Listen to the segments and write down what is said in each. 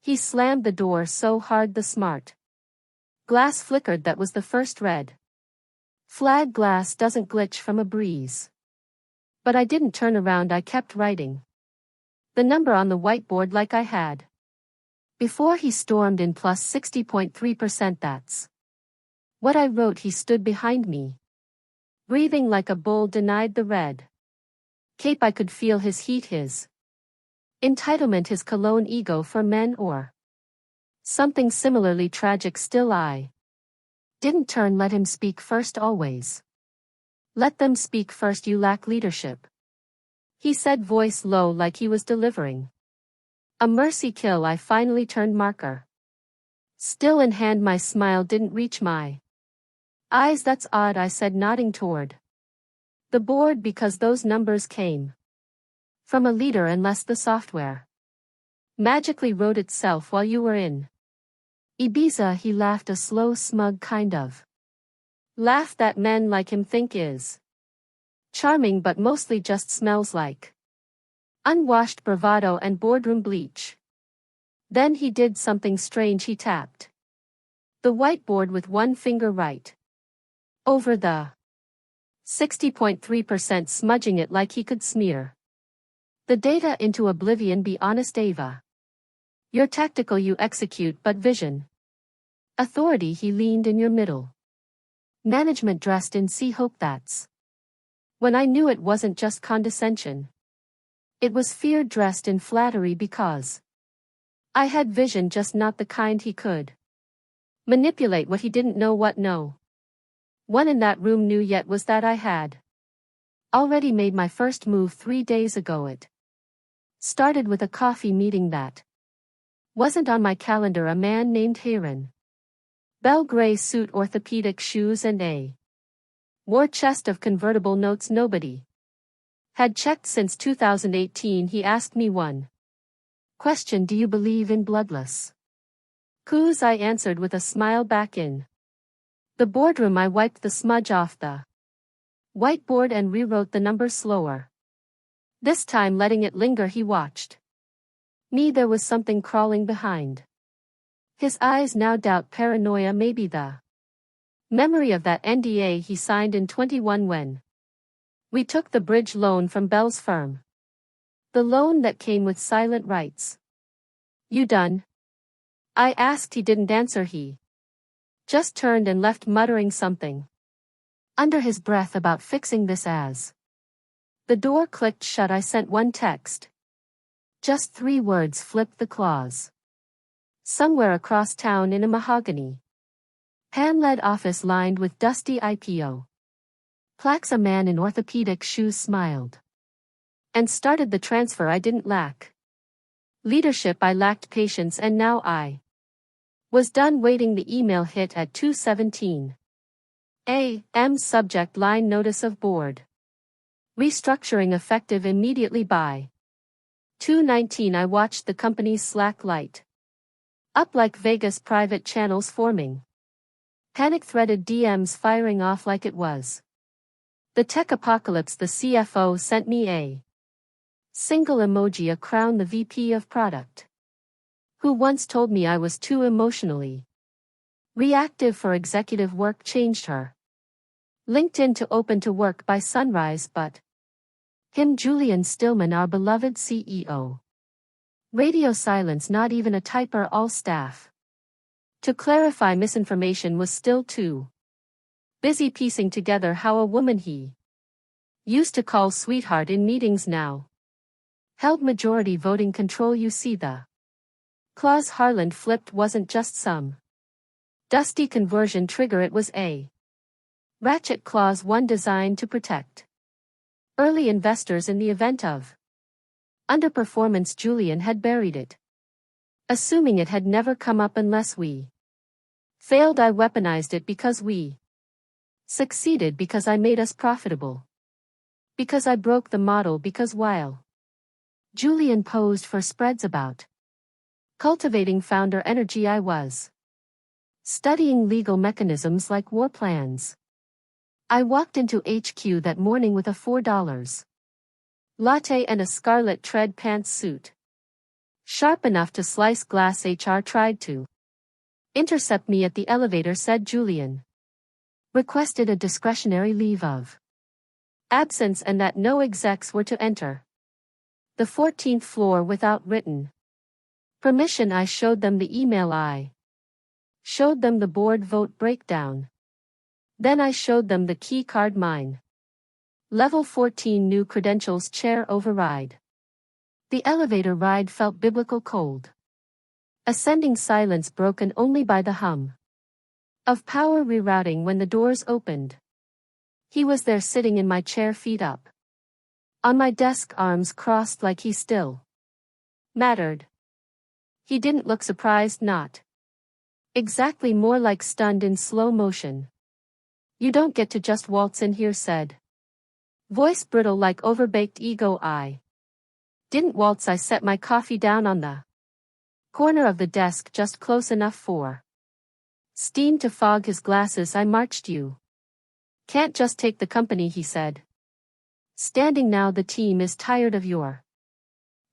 He slammed the door so hard the smart glass flickered. That was the first red flag. Glass doesn't glitch from a breeze. But I didn't turn around. I kept writing the number on the whiteboard like I had before he stormed in. Plus 60.3%. That's what I wrote. He stood behind me, breathing like a bull. Denied the red cape. I could feel his heat, his entitlement, his cologne ego for men, or something similarly tragic. Still I didn't turn. Let him speak first. Always let them speak first. You lack leadership, he said, voice low like he was delivering a mercy kill. I finally turned, marker still in hand. My smile didn't reach my eyes. That's odd, I said, nodding toward the board, because those numbers came from a leader unless the software magically wrote itself while you were in Ibiza. He laughed, a slow, smug kind of laugh that men like him think is charming, but mostly just smells like unwashed bravado and boardroom bleach. Then he did something strange. He tapped the whiteboard with one finger right over the 60.3%, smudging it like he could smear the data into oblivion. Be honest, Ava. You're tactical, you execute, but vision, authority. He leaned in your middle management, dressed in sea hope. That's when I knew it wasn't just condescension. It was fear dressed in flattery, because I had vision, just not the kind he could manipulate. What he didn't know, what no one in that room knew yet, was that I had already made my first move 3 days ago. It started with a coffee meeting that wasn't on my calendar. A man named Heron, bell gray suit, orthopedic shoes, and a war chest of convertible notes nobody had checked since 2018. He asked me one question: do you believe in bloodless coups? I answered with a smile. Back in the boardroom, I wiped the smudge off the whiteboard and rewrote the number slower, this time letting it linger. He watched me. There was something crawling behind his eyes now, doubt, paranoia, maybe the memory of that NDA he signed in 21 when we took the bridge loan from Bell's firm. The loan that came with silent rights. You done? I asked. He didn't answer. He just turned and left, muttering something under his breath about fixing this. As the door clicked shut, I sent one text. Just 3 words: flipped the claws. Somewhere across town in a mahogany hand-led office lined with dusty IPO plaques, a man in orthopedic shoes smiled and started the transfer. I didn't lack leadership, I lacked patience, and now I was done waiting. The email hit at 2:17 a.m. Subject line: notice of board restructuring effective immediately. By 2:19 I watched the company's Slack light up like Vegas, private channels forming, panic-threaded DMs firing off like it was the tech apocalypse. The CFO sent me a single emoji, a crown. The VP of product, who once told me I was too emotionally reactive for executive work, changed her LinkedIn to open to work by sunrise. But him, Julian Stillman, our beloved CEO. Radio silence, not even a typer. All staff to clarify misinformation was still too busy piecing together how a woman he used to call sweetheart in meetings now held majority voting control. You see, the clause Harland flipped wasn't just some dusty conversion trigger, it was a ratchet clause, one designed to protect early investors in the event of underperformance. Julian had buried it, assuming it had never come up unless we failed. I weaponized it because we succeeded, because I made us profitable, because I broke the model, because while Julian posed for spreads about cultivating founder energy, I was studying legal mechanisms like war plans. I walked into HQ that morning with a $4 latte and a scarlet tread pantsuit Sharp enough to slice glass. HR tried to intercept me at the elevator, said Julian. Requested a discretionary leave of absence and that no execs were to enter the 14th floor without written permission. I showed them the email. I showed them the board vote breakdown. Then I showed them the key card. Mine. Level 14 new credentials. Chair override. The elevator ride felt biblical cold. Ascending silence broken only by the hum of power rerouting when the doors opened. He was there sitting in my chair, feet up on my desk, arms crossed like he still mattered. He didn't look surprised, not exactly, more like stunned in slow motion. You don't get to just waltz in here, said voice brittle like overbaked ego. I didn't waltz. I set my coffee down on the corner of the desk just close enough for steam to fog his glasses. I marched. You can't just take the company, he said. Standing now, the team is tired of your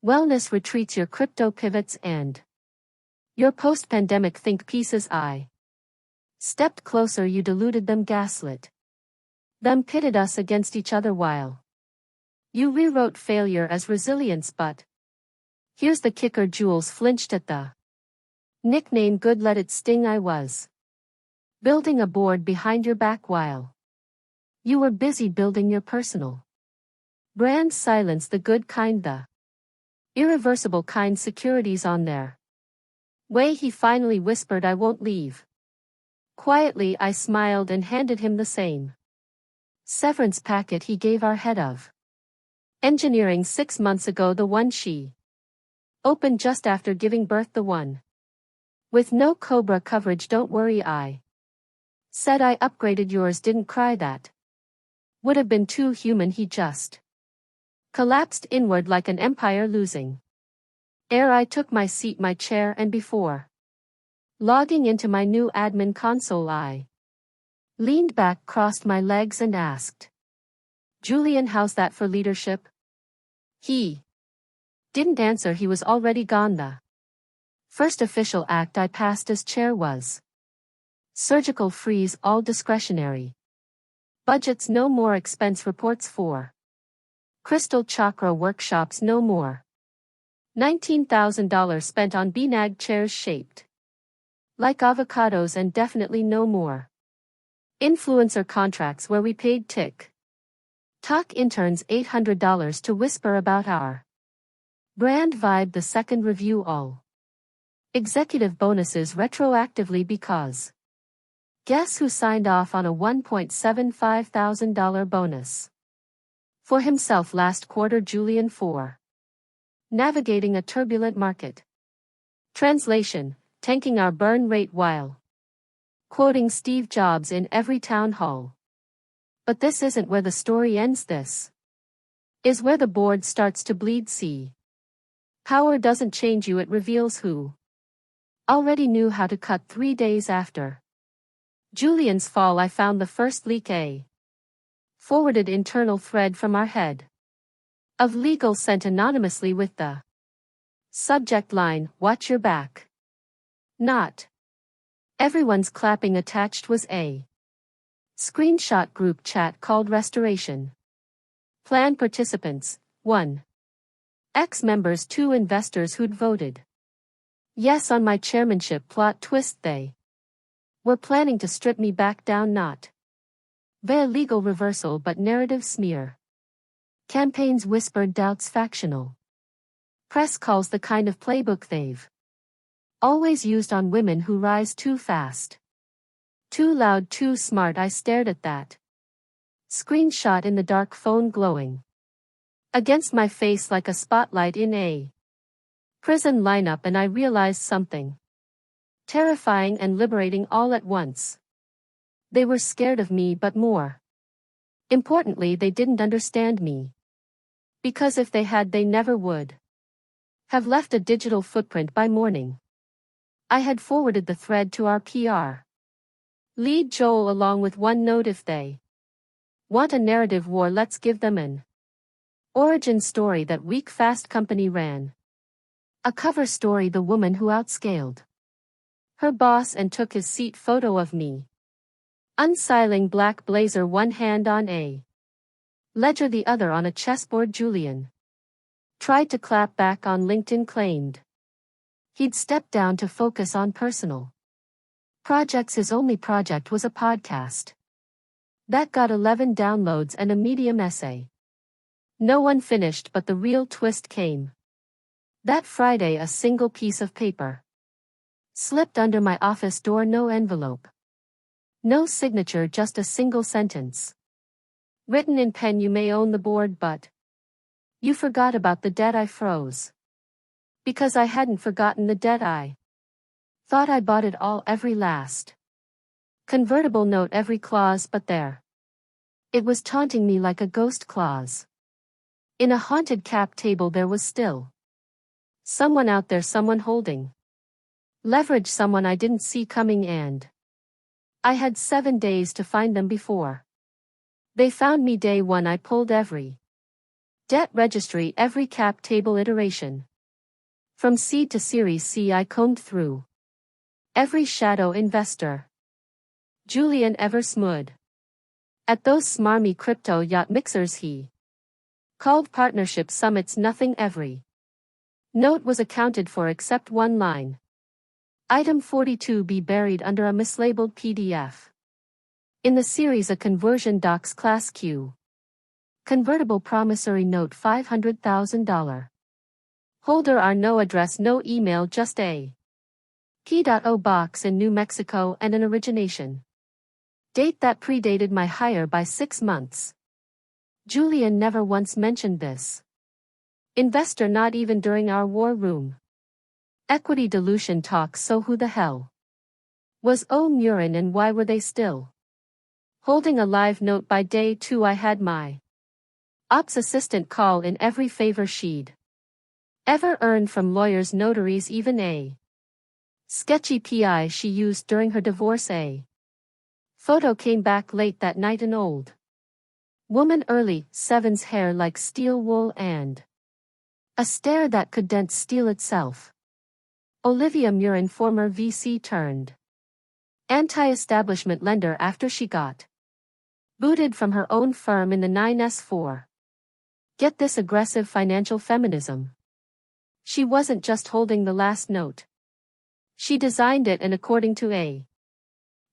wellness retreats, your crypto pivots, and your post-pandemic think pieces. I stepped closer. You deluded them, gaslit them, pitted us against each other while you rewrote failure as resilience. But here's the kicker. Jules flinched at the nickname. Good, let it sting. I was building a board behind your back while you were busy building your personal brand. Silence, the good kind, the irreversible kind. Securities on their way, he finally whispered. I won't leave. Quietly, I smiled and handed him the same severance packet he gave our head of engineering 6 months ago, the one she opened just after giving birth, the one with no Cobra coverage. Don't worry, I said. I upgraded yours. Didn't cry. That would have been too human. He just collapsed inward like an empire losing air. I took my seat, my chair, and before logging into my new admin console, I leaned back, crossed my legs, and asked Julian, how's that for leadership? He didn't answer. He was already gone. The first official act I passed as chair was surgical freeze, all discretionary budgets, no more expense reports for crystal chakra workshops, no more $19,000 spent on BNAG chairs shaped like avocados, and definitely no more influencer contracts where we paid TikTok interns $800 to whisper about our brand vibe. The second review, all executive bonuses retroactively, because guess who signed off on a $1.75 thousand bonus for himself last quarter? Julian. For navigating a turbulent market. Translation: tanking our burn rate while quoting Steve Jobs in every town hall. But this isn't where the story ends. This is where the board starts to bleed. See, power doesn't change you, it reveals who already knew how to cut. 3 days after Julian's fall, I found the first leak, a forwarded internal thread from our head of legal sent anonymously with the subject line, "Watch your back." Not everyone's clapping. Attached was a screenshot group chat called Restoration Plan Participants, 1. Ex-members, 2 investors who'd voted yes on my chairmanship. Plot twist: they were planning to strip me back down, not via legal reversal but narrative smear campaigns, whispered doubts, factional press calls, the kind of playbook they've always used on women who rise too fast, too loud, too smart. I stared at that screenshot in the dark, phone glowing against my face like a spotlight in a prison lineup, and I realized something terrifying and liberating all at once. They were scared of me, but more importantly, they didn't understand me. Because if they had, they never would have left a digital footprint by morning. I had forwarded the thread to our PR lead, Joel, along with one note: if they want a narrative war, let's give them an origin story that weak Fast Company ran A cover story: the woman who outscaled her boss and took his seat. Photo of me. Unstyling black blazer, one hand on a ledger, the other on a chessboard. Julian tried to clap back on LinkedIn, claimed he'd stepped down to focus on personal projects. His only project was a podcast that got 11 downloads and a Medium essay no one finished. But the real twist came that Friday. A single piece of paper slipped under my office door. No envelope, no signature, just a single sentence written in pen: you may own the board, but you forgot about the debt. I froze because I hadn't forgotten the debt. I thought I bought it all, every last convertible note, every clause, but there it was, taunting me like a ghost clause in a haunted cap table. There was still someone out there, someone holding leverage, someone I didn't see coming, and I had 7 days to find them before they found me. Day one, I pulled every debt registry, every cap table iteration. From seed to Series C, I combed through every shadow investor Julian ever smoothed at those smarmy crypto yacht mixers he called partnership summits. Nothing, every note was accounted for except one line item 42B, buried under a mislabeled PDF in the series, a conversion docs class Q convertible promissory note, $500,000 holder R, no address, no email, just a P.O. box in New Mexico and an origination date that predated my hire by 6 months. Julian never once mentioned this investor, not even during our war room equity dilution talks. So who the hell was Murin, and why were they still holding a live note? By day 2, I had my ops assistant call in every favor she'd ever earned from lawyers, notaries, even a sketchy PI she used during her divorce. A photo came back late that night, an old woman, early 7s, hair like steel wool and a stare that could dent steel itself. Olivia Murin, former VC turned anti-establishment lender after she got booted from her own firm in the 9s for, get this, aggressive financial feminism. She wasn't just holding the last note. She designed it, and according to a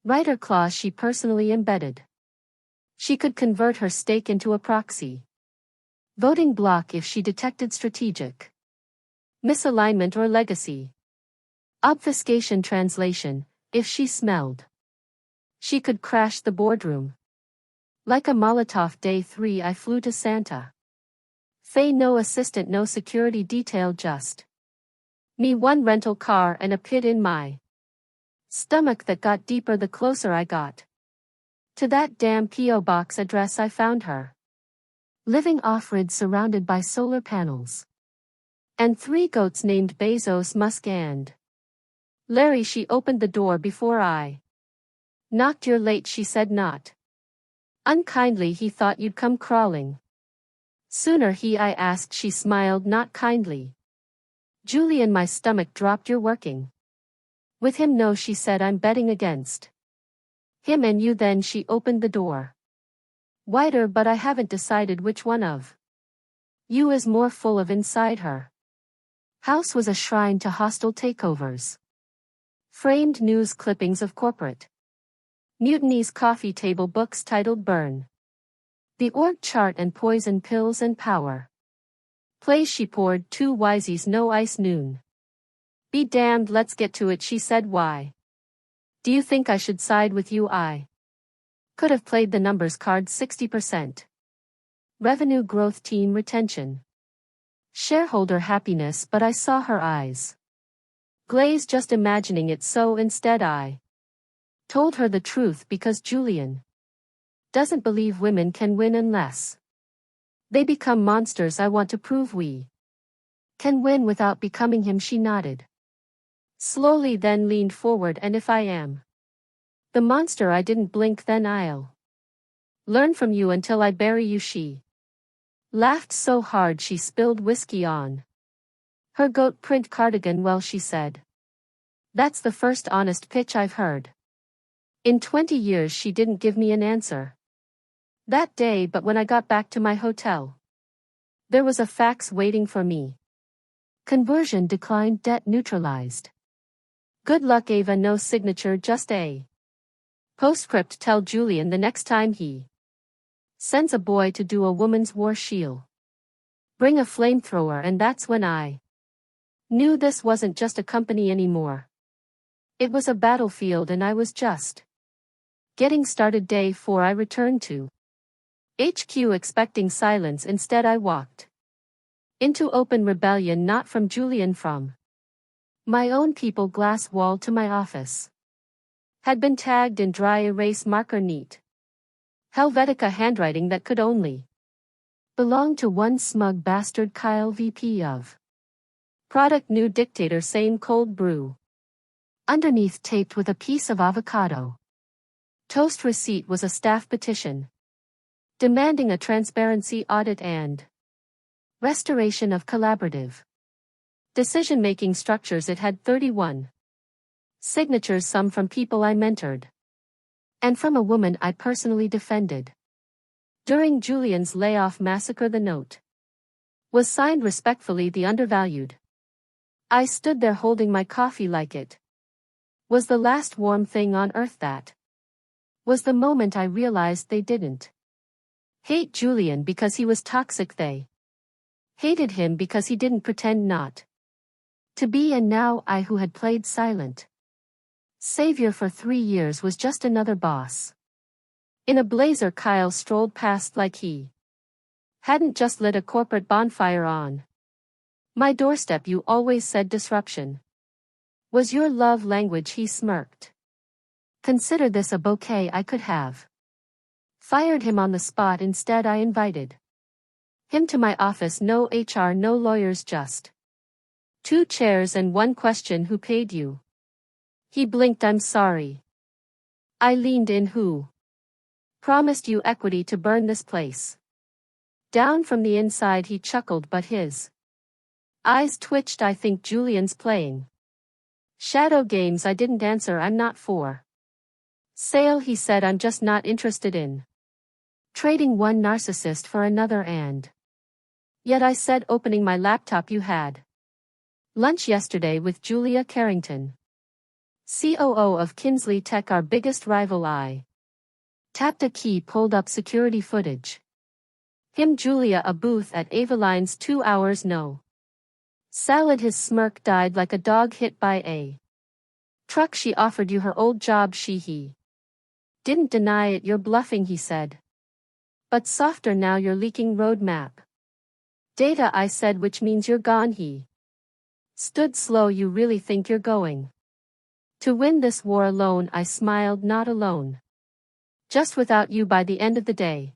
writer clause she personally embedded, she could convert her stake into a proxy voting block if she detected strategic misalignment or legacy obfuscation. Translation: if she smelled, she could crash the boardroom like a Molotov. Day 3, I flew to Santa Fe. No assistant, no security detail, just me, one rental car, and a pit in my stomach that got deeper the closer I got to that damn P.O. box address. I found her living off-grid, surrounded by solar panels and 3 goats named Bezos, Musk, and Larry. She opened the door before I knocked. You're late, she said, not unkindly. He thought you'd come crawling sooner. I asked. She smiled, not kindly. Julian, my stomach dropped. You're working with him? No, she said, I'm betting against him and you. Then she opened the door wider. But I haven't decided which one of you is more full of inside. Her house was a shrine to hostile takeovers. Framed news clippings of corporate mutinies, coffee table books titled Burn the Org Chart, and Poison Pills and Power plays. She poured 2 Wisey's No Ice Noon. Be damned, let's get to it, she said. Why do you think I should side with you? I could have played the numbers card. 60% revenue growth, team retention, shareholder happiness, but I saw her eyes glaze just imagining it. So instead I told her the truth, because Julian doesn't believe women can win unless they become monsters. I want to prove we can win without becoming him. She nodded slowly, then leaned forward. And if I am the monster? I didn't blink. Then I'll learn from you until I bury you. She laughed so hard she spilled whiskey on Her goat print cardigan, well, she said. That's the first honest pitch I've heard. In 20 years she didn't give me an answer that day, but when I got back to my hotel, there was a fax waiting for me. Conversion declined, debt neutralized. Good luck, Ava. No signature, just a postscript. Tell Julian the next time he sends a boy to do a woman's war shield, bring a flamethrower. And that's when I knew this wasn't just a company anymore. It was a battlefield, and I was just getting started. Day 4 I returned to HQ expecting silence. Instead I walked into open rebellion, not from Julian, from my own people. Glass wall to my office had been tagged in dry erase marker, neat Helvetica handwriting that could only belong to one smug bastard, Kyle, VP of product, new dictator, same cold brew. Underneath, taped with a piece of avocado toast receipt, was a staff petition demanding a transparency audit and restoration of collaborative decision-making structures. It had 31 signatures, some from people I mentored, and from a woman I personally defended during Julian's layoff massacre. The note was signed respectfully, the undervalued. I stood there holding my coffee like it was the last warm thing on earth. That was the moment I realized they didn't hate Julian because he was toxic. They hated him because he didn't pretend not to be. And now I, who had played silent savior for 3 years, was just another boss in a blazer. Kyle strolled past like he hadn't just lit a corporate bonfire on my doorstep. You always said disruption was your love language, he smirked. Consider this a bouquet. I could have fired him on the spot. Instead I invited him to my office. No HR, no lawyers, just 2 chairs and one question: who paid you? He blinked. I'm sorry. I leaned in. Who promised you equity to burn this place down from the inside? He chuckled, but his eyes twitched. I think Julian's playing shadow games. I didn't answer. I'm not for sale, he said. I'm just not interested in trading one narcissist for another. And yet, I said, opening my laptop, you had lunch yesterday with Julia Carrington, COO of Kinsley Tech, our biggest rival. I tapped a key, pulled up security footage. Him, Julia, a booth at Avaline's, 2 hours, no salad. His smirk died like a dog hit by a truck. She offered you her old job. He didn't deny it. You're bluffing, he said, but softer now. You're leaking roadmap data, I said, which means you're gone. He stood slow. You really think you're going to win this war alone? I smiled. Not alone, just without you by the end of the day.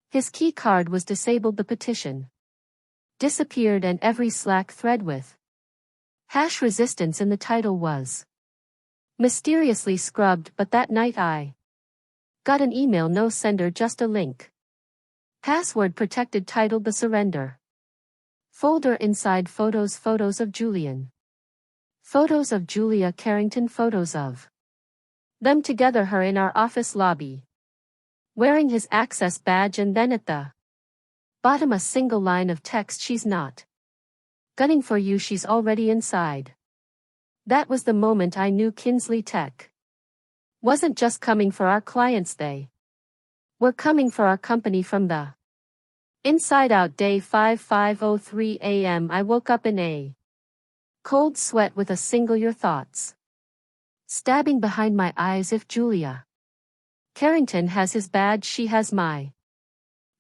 His key card was disabled. The petition disappeared, and every Slack thread with #resistance in the title was mysteriously scrubbed. But that night I got an email, no sender, just a link, password protected, titled The Surrender folder. Inside, photos of Julian, photos of Julia Carrington, photos of them together, her in our office lobby, wearing his access badge, and then at the bottom a single line of text: she's not gunning for you, she's already inside. That was the moment I knew Kinsley Tech wasn't just coming for our clients, they were coming for our company from the inside out. Day 5, 5:03 a.m. I woke up in a cold sweat with a single your thoughts stabbing behind my eyes. If Julia Carrington has his badge, she has my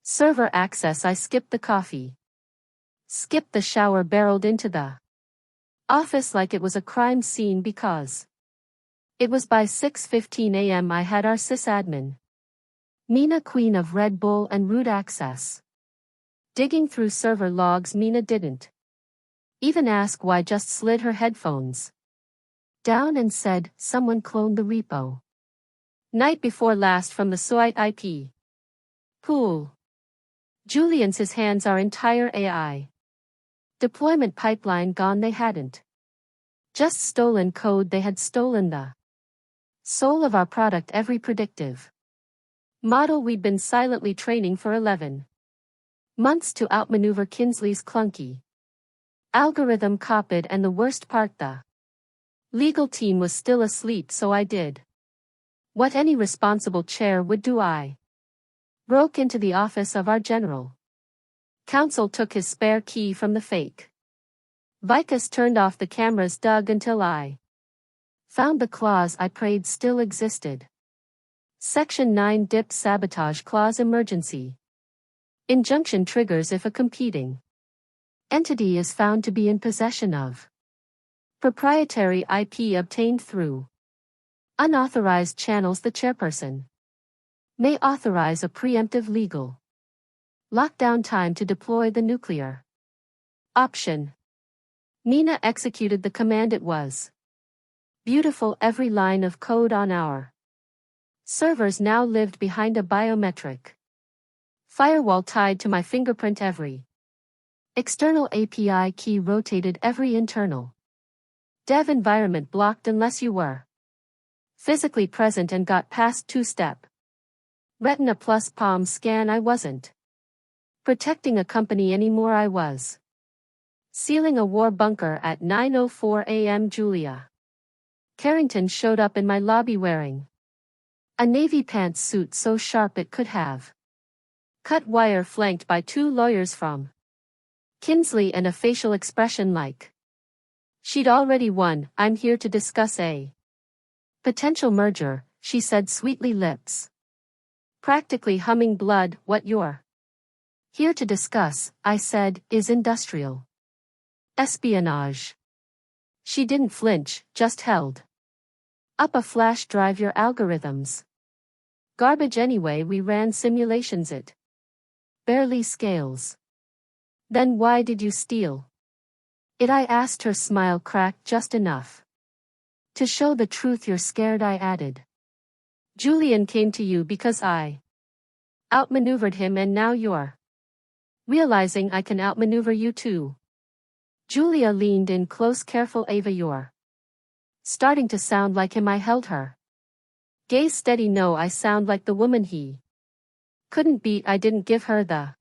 server access. I skipped the coffee, skipped the shower, barreled into the office like it was a crime scene, because it was by 6:15 a.m. I had our sysadmin, Mina, queen of Red Bull and root access, digging through server logs. Mina didn't even ask why, just slid her headphones down and said, someone cloned the repo night before last from the site IP pool. Julian's, his hands are entire AI Deployment pipeline gone, they hadn't just stolen code, they had stolen the soul of our product, every predictive model we'd been silently training for 11 months to outmaneuver Kinsley's clunky algorithm copied, and the worst part, the legal team was still asleep, so I did what any responsible chair would do. I broke into the office of our general counsel, took his spare key from the fake Vicus, turned off the cameras, dug until I found the clause I prayed still existed. Section 9 DIP Sabotage Clause. Emergency injunction triggers if a competing entity is found to be in possession of proprietary IP obtained through unauthorized channels. The chairperson may authorize a preemptive legal lockdown time to deploy the nuclear option. Nina executed the command. It was beautiful. Every line of code on our servers now lived behind a biometric firewall tied to my fingerprint. Every external API key rotated, every internal dev environment blocked unless you were physically present and got past two-step Retina plus palm scan. I wasn't protecting a company anymore, I was sealing a war bunker. At 9:04 a.m. Julia Carrington showed up in my lobby wearing a navy pantsuit so sharp it could have cut wire, flanked by two lawyers from Kinsley and a facial expression like she'd already won. "I'm here to discuss a potential merger," she said sweetly, lips practically humming. "Blood, what you're here to discuss," I said, "is industrial espionage." She didn't flinch, just held up a flash drive. "Your algorithms garbage anyway. We ran simulations. It barely scales." "Then why did you steal it?" I asked. Her smile cracked just enough to show the truth. "You're scared," I added. "Julian came to you because I outmaneuvered him, and now you're realizing I can outmaneuver you too." Julia leaned in close. "Careful, Ava, you're starting to sound like him." I held her gaze steady. "No, I sound like the woman he couldn't beat." I didn't give her the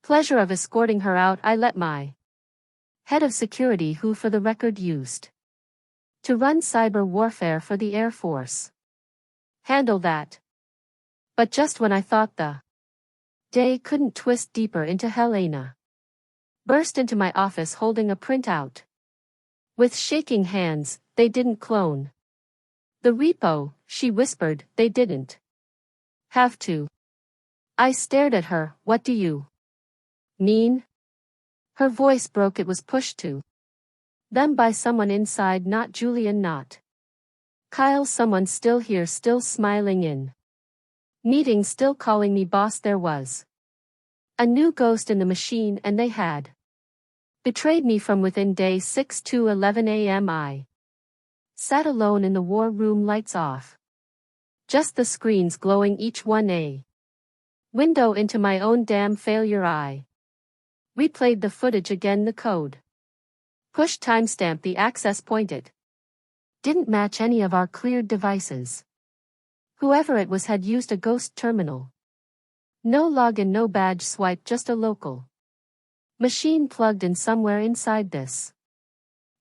pleasure of escorting her out. I let my head of security, who for the record used to run cyber warfare for the Air Force, handle that. But just when I thought the day couldn't twist deeper into Helena burst into my office holding a printout. With shaking hands, "They didn't clone the repo," she whispered. "They didn't have to." I stared at her. "What do you mean?" Her voice broke. "It was pushed to them by someone inside, not Julian, not Kyle. Someone still here, still smiling in meetings, still calling me boss. There was a new ghost in the machine, and they had betrayed me from within." Day 6 to 11 a.m. I sat alone in the war room, lights off, just the screens glowing, each one a window into my own damn failure. I replayed the footage again. The code push timestamp, the access point, it didn't match any of our cleared devices. Whoever it was had used a ghost terminal. No login, no badge swipe, just a local machine plugged in somewhere inside this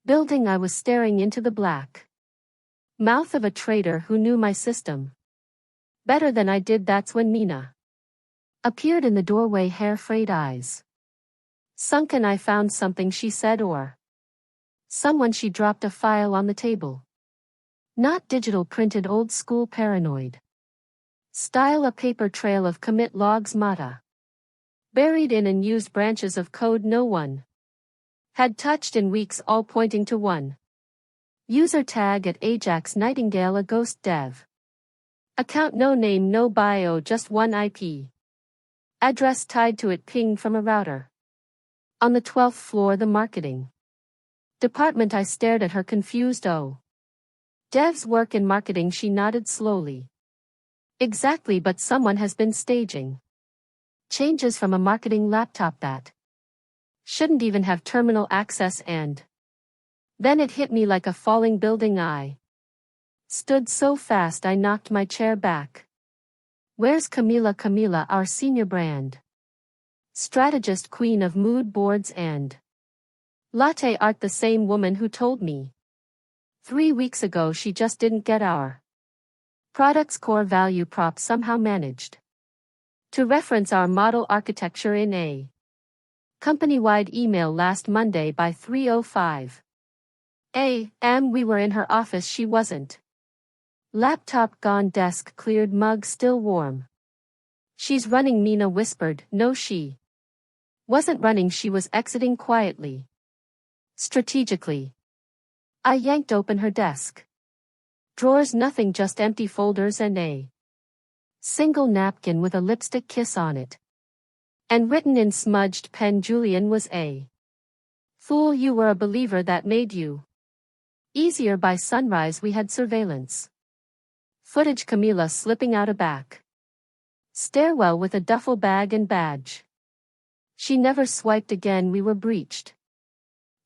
building. I was staring into the black mouth of a traitor who knew my system better than I did. That's when Nina appeared in the doorway, hair-frayed eyes sunken. "I found something," she said. "Or someone." She dropped a file on the table. Not digital, printed, old school, paranoid style, a paper trail of commit logs, Mata buried in unused branches of code no one had touched in weeks, all pointing to one user tag at Ajax Nightingale, a ghost dev account. No name, no bio, just one IP address tied to it, pinged from a router on the 12th floor, the marketing department. I stared at her, confused. "Oh, devs work in marketing?" She nodded slowly. "Exactly, but someone has been staging changes from a marketing laptop that Shouldn't even have terminal access and. Then it hit me like a falling building. I stood so fast I knocked my chair back. Where's Camila, our senior brand strategist, queen of mood boards and latte art, the same woman who told me 3 weeks ago she just didn't get our product's core value prop, somehow managed to reference our model architecture in a company-wide email last Monday by 3:05 a.m. We were in her office, she wasn't. Laptop gone, desk cleared, mug still warm. She's running, Mina whispered. No, she wasn't running, she was exiting quietly. Strategically. I yanked open her desk. Drawers, nothing, just empty folders and a single napkin with a lipstick kiss on it. And written in smudged pen, Julian was a fool. You were a believer, that made you easier. By sunrise we had surveillance footage, Camila slipping out a back stairwell with a duffel bag and badge. She never swiped again. We were breached,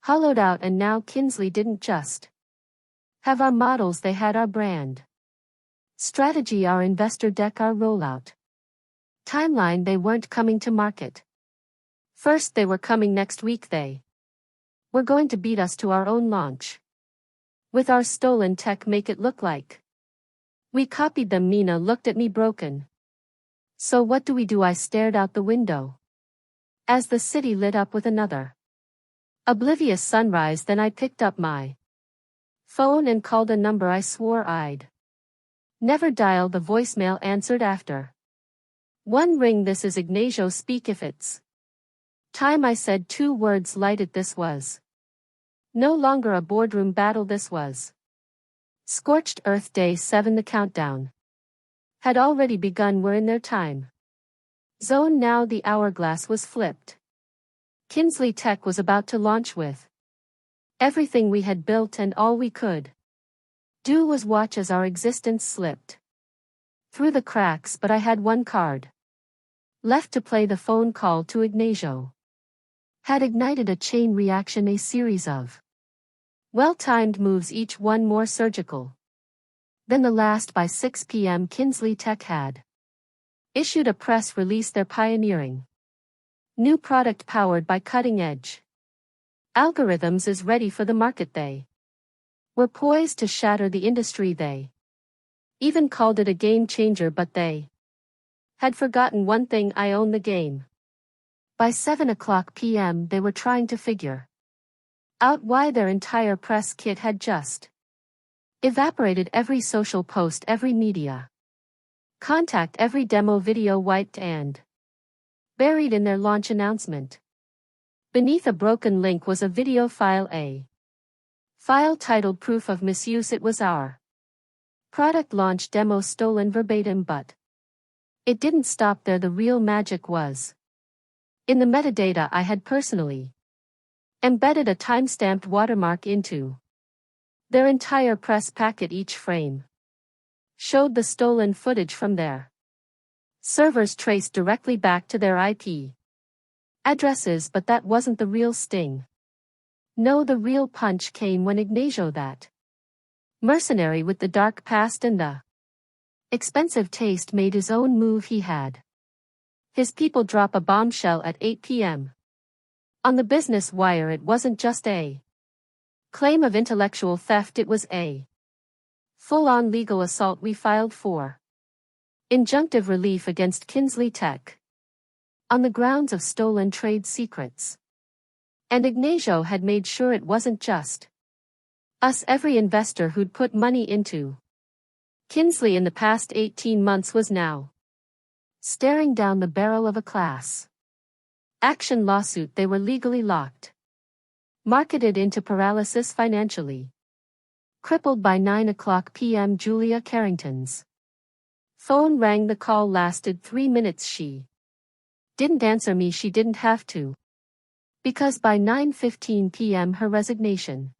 hollowed out, and now Kinsley didn't just have our models, they had our brand strategy, our investor deck, our rollout timeline. They weren't coming to market first, they were coming next week. They were going to beat us to our own launch with our stolen tech, make it look like we copied them. Mina looked at me broken. So what do we do? I stared out the window as the city lit up with another oblivious sunrise. Then I picked up my phone and called a number I swore I'd never dial. The voicemail answered after one ring. This is Ignacio, speak if it's time. I said 2 words, light it. This was no longer a boardroom battle, this was scorched earth. Day 7, the countdown had already begun. We're in their time zone now. The hourglass was flipped. Kinsley Tech was about to launch with everything we had built, and all we could do was watch as our existence slipped through the cracks. But I had one card left to play. The phone call to Ignacio had ignited a chain reaction, a series of well-timed moves, each one more surgical than the last. By 6 p.m. Kinsley Tech had issued a press release. Their pioneering new product powered by cutting-edge algorithms is ready for the market. They were poised to shatter the industry. They even called it a game changer, but they had forgotten one thing: I own the game. By 7 p.m. they were trying to figure out why their entire press kit had just evaporated. Every social post, every media contact, every demo video wiped and buried in their launch announcement. Beneath a broken link was a video file, a file titled Proof of Misuse. It was our product launch demo, stolen verbatim. But it didn't stop there. The real magic was in the metadata. I had personally embedded a timestamped watermark into their entire press packet. Each frame showed the stolen footage from their servers, traced directly back to their IP addresses. But that wasn't the real sting. No, the real punch came when Ignacio, that mercenary with the dark past and the expensive taste, made his own move. He had his people drop a bombshell at 8 p.m. on the Business Wire. It wasn't just a claim of intellectual theft, it was a full-on legal assault. We filed for injunctive relief against Kinsley Tech on the grounds of stolen trade secrets. And Ignacio had made sure it wasn't just us. Every investor who'd put money into Kinsley in the past 18 months was now staring down the barrel of a class action lawsuit. They were legally locked, marketed into paralysis, financially crippled. By 9 p.m. Julia Carrington's phone rang. The call lasted 3 minutes. She didn't answer me. She didn't have to, because by 9:15 p.m. her resignation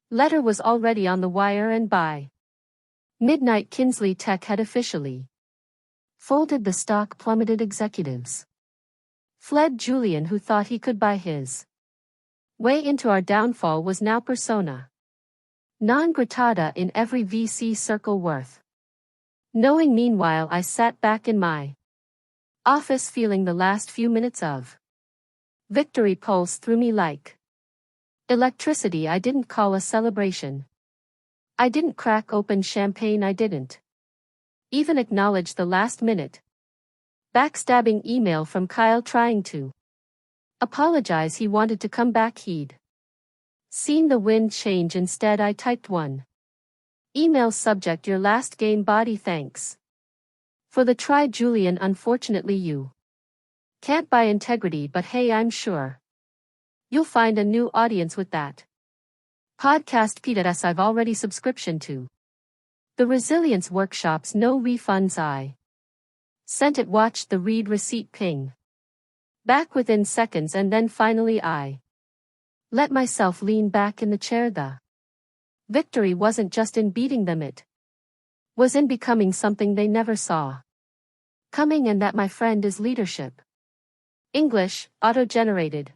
letter was already on the wire, and by midnight Kinsley Tech had officially folded. The stock plummeted. Executives Fled Julian who thought he could buy his way into our downfall was now persona non gratata in every VC circle worth knowing. Meanwhile I sat back in my office feeling the last few minutes of victory pulse through me like electricity. I didn't call a celebration. I didn't crack open champagne. I didn't even acknowledge the last-minute backstabbing email from Kyle trying to apologize. He wanted to come back. He'd seen the wind change. Instead I typed one email subject: your last game body, thanks for the try Julian. Unfortunately you can't buy integrity, but hey, I'm sure you'll find a new audience with that podcast. PDS I've already subscription to the resilience workshops, no refunds. I sent it, watched the read receipt ping back within seconds, and then finally I let myself lean back in the chair. The victory wasn't just in beating them, it was in becoming something they never saw coming, and that, my friend, is leadership. English, auto-generated.